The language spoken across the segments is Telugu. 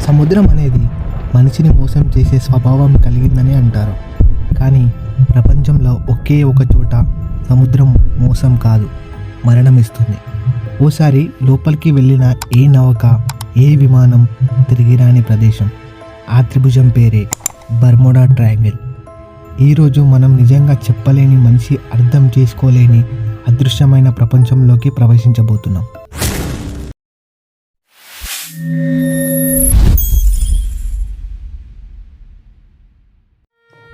సముద్రం అనేది మనిషిని మోసం చేసే స్వభావం కలిగిందని అంటారు. కానీ ప్రపంచంలో ఒకే ఒక చోట సముద్రం మోసం కాదు, మరణమిస్తుంది. ఓసారి లోపలికి వెళ్ళిన ఏ నౌక, ఏ విమానం తిరిగి రాని ప్రదేశం. ఆ త్రిభుజం పేరే బర్ముడా ట్రయాంగిల్. ఈరోజు మనం నిజంగా చెప్పలేని, మనిషి అర్థం చేసుకోలేని అదృశ్యమైన ప్రపంచంలోకి ప్రవేశించబోతున్నాం.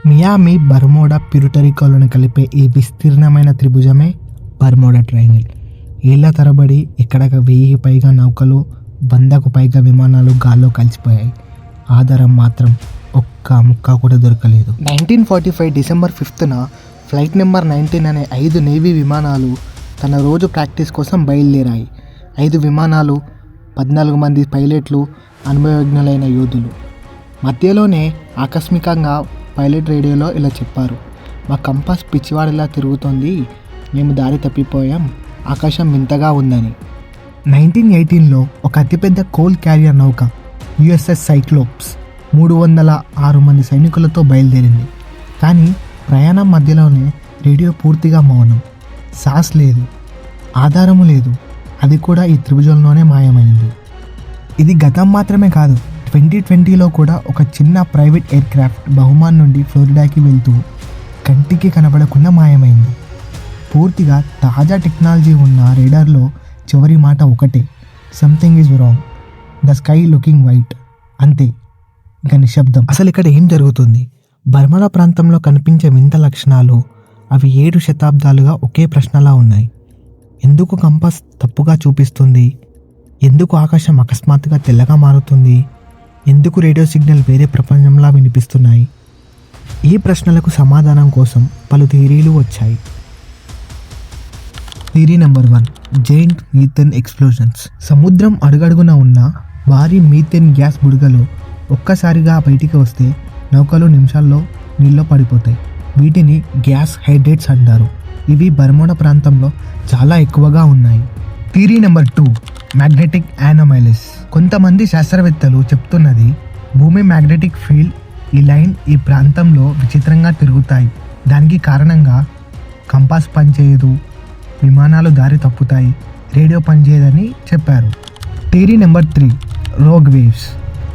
మియామి, బర్మోడా, ప్యూర్టోరికోలను కలిపే ఈ విస్తీర్ణమైన త్రిభుజమే బర్మోడా ట్రయాంగిల్. ఏళ్ల తరబడి ఇక్కడ 1000 పైగా నౌకలు, 100కు పైగా విమానాలు గాల్లో కలిసిపోయాయి. ఆధారం మాత్రం ఒక్క ముక్క కూడా దొరకలేదు. 1945 డిసెంబర్ 5న ఫ్లైట్ నెంబర్ 19 అనే 5 నేవీ విమానాలు తన రోజు ప్రాక్టీస్ కోసం బయలుదేరాయి. 5 విమానాలు, 14 మంది పైలట్లు, అనుభవజ్ఞులైన యోధులు. మధ్యలోనే ఆకస్మికంగా పైలట్ రేడియోలో ఇలా చెప్పారు: మా కంపాస్ పిచ్చివాడిలా తిరుగుతోంది, మేము దారి తప్పిపోయాం, ఆకాశం వింతగా ఉందని. 1918లో ఒక అతిపెద్ద కోల్ క్యారియర్ నౌక యుఎస్ఎస్ సైక్లోప్స్ 306 మంది సైనికులతో బయలుదేరింది. కానీ ప్రయాణం మధ్యలోనే రేడియో పూర్తిగా మౌనం. సాస్ లేదు, ఆధారము లేదు. అది కూడా ఈ త్రిభుజంలోనే మాయమైంది. ఇది గతం మాత్రమే కాదు, 2020లో కూడా ఒక చిన్న ప్రైవేట్ ఎయిర్ క్రాఫ్ట్ బహుమాన్ నుండి ఫ్లోరిడాకి వెళ్తూ కంటికి కనబడకుండా మాయమైంది. పూర్తిగా తాజా టెక్నాలజీ ఉన్న రేడార్లో చివరి మాట ఒకటే: something is wrong, the sky looking white. అంతే, ఇక నిశ్శబ్దం. అసలు ఇక్కడ ఏం జరుగుతుంది? బర్మడా ప్రాంతంలో కనిపించే వింత లక్షణాలు అవి 7 శతాబ్దాలుగా ఒకే ప్రశ్నలా ఉన్నాయి. ఎందుకు కంపాస్ తప్పుగా చూపిస్తుంది? ఎందుకు ఆకాశం అకస్మాత్తుగా తెల్లగా మారుతుంది? ఎందుకు రేడియో సిగ్నల్ వేరే ప్రపంచంలా వినిపిస్తున్నాయి? ఈ ప్రశ్నలకు సమాధానం కోసం పలు థియరీలు వచ్చాయి. Theory number 1: giant methane explosions. సముద్రం అడుగడుగున ఉన్న భారీ మీథేన్ గ్యాస్ బుడగలు ఒక్కసారిగా బయటికి వస్తే నౌకలు నిమిషాల్లో నీళ్ళలో పడిపోతాయి. వీటిని గ్యాస్ హైడ్రేట్స్ అంటారు. ఇవి బర్మోడా ప్రాంతంలో చాలా ఎక్కువగా ఉన్నాయి. Theory number 2: magnetic anomalies. కొంతమంది శాస్త్రవేత్తలు చెప్తున్నది భూమి మ్యాగ్నెటిక్ ఫీల్డ్, ఈ లైన్ ఈ ప్రాంతంలో విచిత్రంగా తిరుగుతాయి. దానికి కారణంగా కంపాస్ పనిచేయదు, విమానాలు దారి తప్పుతాయి, రేడియో పనిచేయదని చెప్పారు. Theory number 3: rogue waves.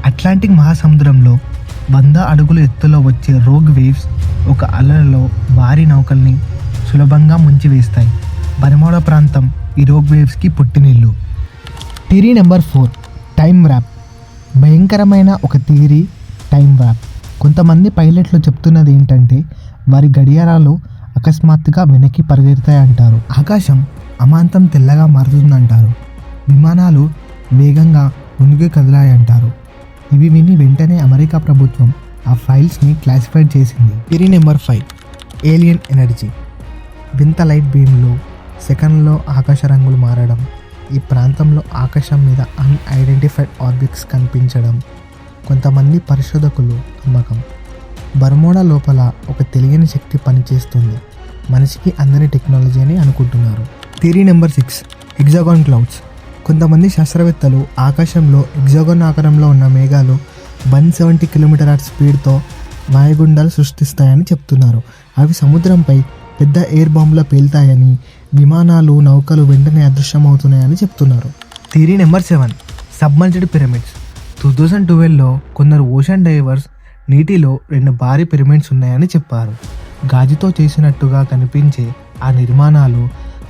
Atlantic మహాసముద్రంలో 100 అడుగుల ఎత్తులో వచ్చే రోగ్ వేవ్స్ ఒక అలలలో భారీ నౌకల్ని సులభంగా ముంచివేస్తాయి. బర్మోడా ప్రాంతం ఈ రోగ్ వేవ్స్కి పుట్టినిల్లు. Theory number 4: time wrap. భయంకరమైన ఒక థియరీ టైం ర్యాప్. కొంతమంది పైలట్లు చెప్తున్నది ఏంటంటే వారి గడియారాలు అకస్మాత్తుగా వెనక్కి పరిగెడతాయంటారు. ఆకాశం అమాంతం తెల్లగా మారుతుందంటారు. విమానాలు వేగంగా మునిగి కదిలాయంటారు. ఇవి విని వెంటనే అమెరికా ప్రభుత్వం ఆ ఫైల్స్ని క్లాసిఫైడ్ చేసింది. Theory number 5: alien energy. వింత లైట్ బీమ్లు, సెకండ్లో ఆకాశ రంగులు మారడం, ఈ ప్రాంతంలో ఆకాశం మీద అన్ఐడెంటిఫైడ్ ఆబ్జెక్ట్స్ కనిపించడం కొంతమంది పరిశోధకులు నమ్మకం. బర్మోడా లోపల ఒక తెలియని శక్తి పనిచేస్తుంది, మనిషికి అందని టెక్నాలజీ అని అనుకుంటున్నారు. Theory number 6: hexagon clouds. కొంతమంది శాస్త్రవేత్తలు ఆకాశంలో హెక్సాగాన్ ఆకారంలో ఉన్న మేఘాలు 170 km/h స్పీడ్తో వాయుగుండాలు సృష్టిస్తాయని చెప్తున్నారు. అవి సముద్రంపై పెద్ద ఎయిర్ బాంబులా పేలుతాయని, విమానాలు, నౌకలు వెంటనే అదృశ్యమవుతున్నాయని చెప్తున్నారు. Theory number 7: submerged pyramids. 2012లో కొందరు ఓషన్ డైవర్స్ నీటిలో 2 భారీ పిరమిడ్స్ ఉన్నాయని చెప్పారు. గాజుతో చేసినట్టుగా కనిపించే ఆ నిర్మాణాలు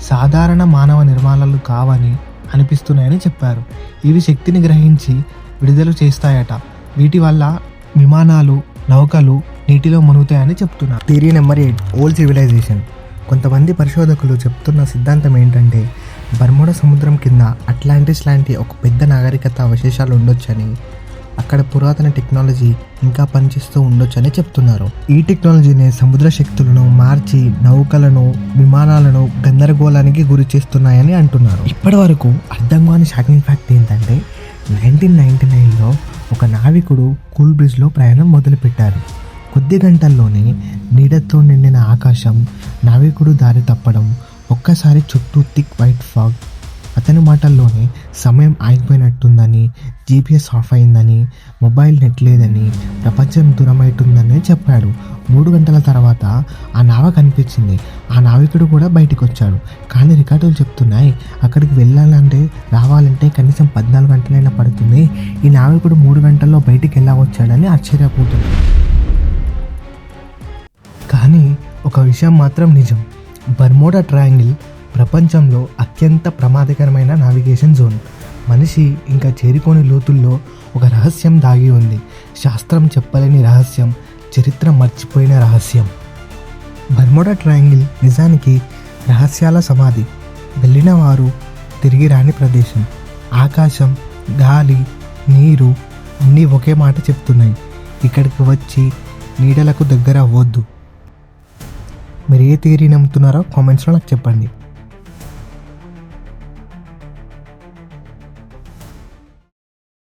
సాధారణ మానవ నిర్మాణాలు కావని అనిపిస్తున్నాయని చెప్పారు. ఇవి శక్తిని గ్రహించి విడుదల చేస్తాయట. వీటి వల్ల విమానాలు, నౌకలు నీటిలో మునుగుతాయని చెప్తున్నారు. Theory number 8: old civilisation. కొంతమంది పరిశోధకులు చెప్తున్న సిద్ధాంతం ఏంటంటే బర్మోడా సముద్రం కింద అట్లాంటిస్ లాంటి ఒక పెద్ద నాగరికత అవశేషాలు ఉండొచ్చని, అక్కడ పురాతన టెక్నాలజీ ఇంకా పనిచేస్తూ ఉండొచ్చని చెప్తున్నారు. ఈ టెక్నాలజీనే సముద్ర శక్తులను మార్చి నౌకలను, విమానాలను గందరగోళానికి గురి చేస్తున్నాయని అంటున్నారు. ఇప్పటి వరకు అర్థం కాని షాకింగ్ ఫ్యాక్ట్ ఏంటంటే 1999లో ఒక నావికుడు కూల్ బ్రిడ్జ్లో ప్రయాణం మొదలుపెట్టారు. కొద్ది గంటల్లోనే నీడతో నిండిన ఆకాశం, నావికుడు దారి తప్పడం, ఒక్కసారి చుట్టూ థిక్ వైట్ ఫాగ్. అతని మాటల్లోనే సమయం ఆగిపోయినట్టుందని, జీపీఎస్ ఆఫ్ అయిందని, మొబైల్ నెట్ లేదని, ప్రపంచం దూరమవుతుందని చెప్పాడు. 3 గంటల తర్వాత ఆ నావ కనిపించింది. ఆ నావికుడు కూడా బయటికి వచ్చాడు. కానీ రికార్డులు చెప్తున్నాయి అక్కడికి వెళ్ళాలంటే రావాలంటే కనీసం 14 గంటలైనా పడుతుంది. ఈ నావికుడు 3 గంటల్లో బయటికి ఎలా వచ్చాడని ఆశ్చర్యపోతుంది. కానీ ఒక విషయం మాత్రం నిజం, బర్మోడా ట్రయాంగిల్ ప్రపంచంలో అత్యంత ప్రమాదకరమైన నావిగేషన్ జోన్. మనిషి ఇంకా చేరుకోని లోతుల్లో ఒక రహస్యం దాగి ఉంది. శాస్త్రం చెప్పలేని రహస్యం, చరిత్ర మర్చిపోయిన రహస్యం. బర్మోడా ట్రయాంగిల్ నిజానికి రహస్యాల సమాధి. వెళ్ళిన వారు తిరిగి రాని ప్రదేశం. ఆకాశం, గాలి, నీరు అన్నీ ఒకే మాట చెప్తున్నాయి, ఇక్కడికి వచ్చి నీడలకు దగ్గర అవ్వద్దు. మీరు ఏ థియరీ నమ్ముతున్నారో కామెంట్స్లో నాకు చెప్పండి.